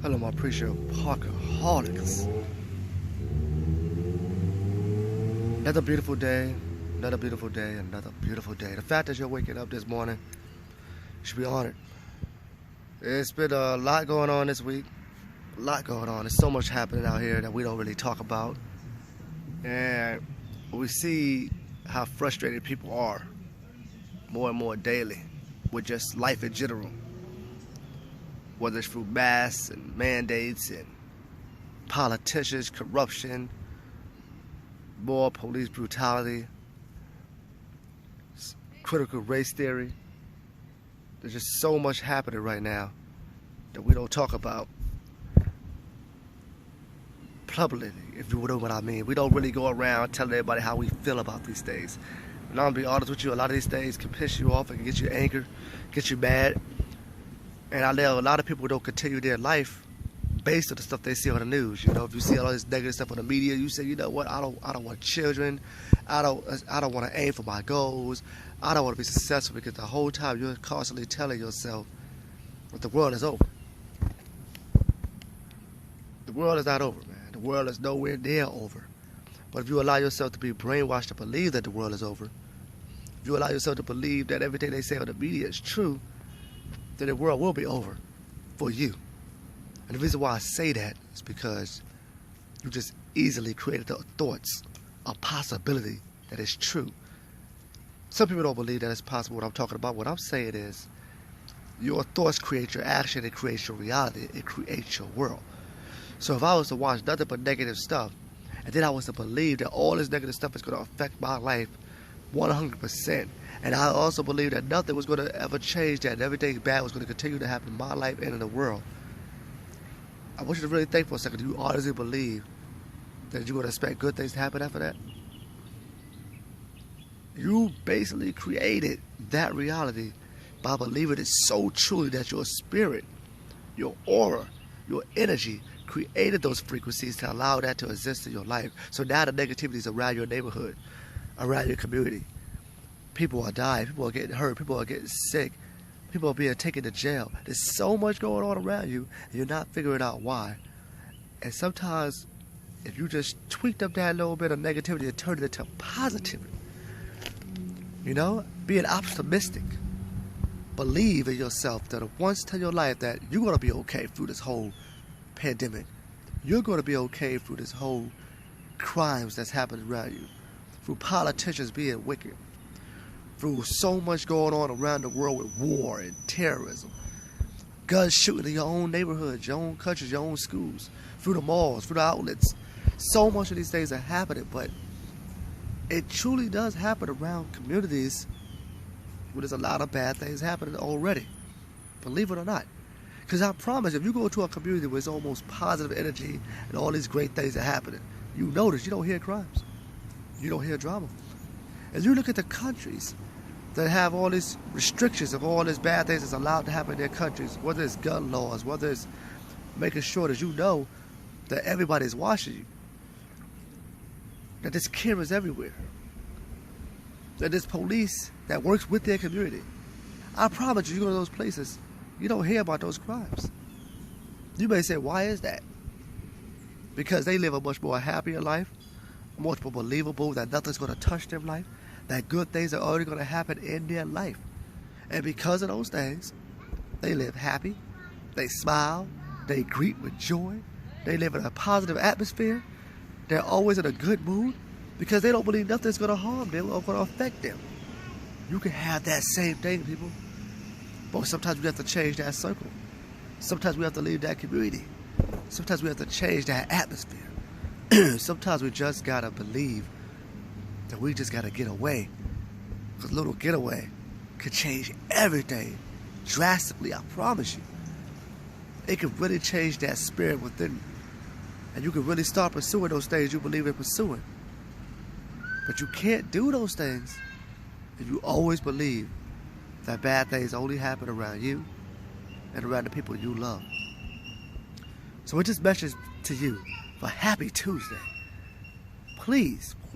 Hello, my appreciative Parkerholics. Another beautiful day, another beautiful day, another beautiful day. The fact that you're waking up this morning, you should be honored. It's been a lot going on this week. A lot going on. There's so much happening out here that we don't really talk about. And we see how frustrated people are more and more daily with just life in general. Whether it's through masks and mandates and politicians, corruption, more police brutality, critical race theory. There's just so much happening right now that we don't talk about publicly, if you know what I mean. We don't really go around telling everybody how we feel about these things. And I'm gonna be honest with you, a lot of these things can piss you off and can get you angry, get you mad. And I know a lot of people don't continue their life based on the stuff they see on the news. You know, if you see all this negative stuff on the media, you say, you know what, I don't want children. I don't want to aim for my goals. I don't want to be successful, because the whole time you're constantly telling yourself that the world is over. The world is not over, man. The world is nowhere near over. But if you allow yourself to be brainwashed to believe that the world is over, if you allow yourself to believe that everything they say on the media is true, then the world will be over for you. And the reason why I say that is because you just easily created the thoughts, a possibility that is true. Some people don't believe that it's possible what I'm talking about. What I'm saying is, your thoughts create your action, it creates your reality, it creates your world. So if I was to watch nothing but negative stuff, and then I was to believe that all this negative stuff is going to affect my life 100%, and I also believe that nothing was going to ever change that, and everything bad was going to continue to happen in my life and in the world, I want you to really think for a second. Do you honestly believe that you're going to expect good things to happen after that? You basically created that reality by believing it so truly that your spirit, your aura, your energy created those frequencies to allow that to exist in your life. So now the negativity is around your neighborhood, around your community. People are dying, people are getting hurt, people are getting sick, people are being taken to jail. There's so much going on around you, and you're not figuring out why. And sometimes, if you just tweaked up that little bit of negativity and turned it into positivity, you know, being optimistic, believe in yourself that once in your life that you're going to be okay through this whole pandemic. You're going to be okay through this whole crimes that's happening around you, through politicians being wicked, through so much going on around the world with war and terrorism, guns shooting in your own neighborhoods, your own countries, your own schools, through the malls, through the outlets. So much of these things are happening, but it truly does happen around communities where there's a lot of bad things happening already. Believe it or not. Because I promise, if you go to a community where it's almost positive energy and all these great things are happening, you notice you don't hear crimes. You don't hear drama. As you look at the countries that have all these restrictions of all these bad things that's allowed to happen in their countries, whether it's gun laws, whether it's making sure that you know that everybody's watching you, that there's cameras everywhere, that there's police that works with their community. I promise you go to those places, you don't hear about those crimes. You may say, why is that? Because they live a much more happier life, much more believable that nothing's going to touch their life, that good things are already going to happen in their life. And because of those things, they live happy, they smile, they greet with joy, they live in a positive atmosphere, they're always in a good mood, because they don't believe nothing's going to harm them or going to affect them. You can have that same thing, people. But sometimes we have to change that circle. Sometimes we have to leave that community. Sometimes we have to change that atmosphere. Sometimes we just gotta believe that we just gotta get away. Because a little getaway could change everything drastically, I promise you. It can really change that spirit within you. And you can really start pursuing those things you believe in pursuing. But you can't do those things if you always believe that bad things only happen around you and around the people you love. So with this message to you for Happy Tuesday, please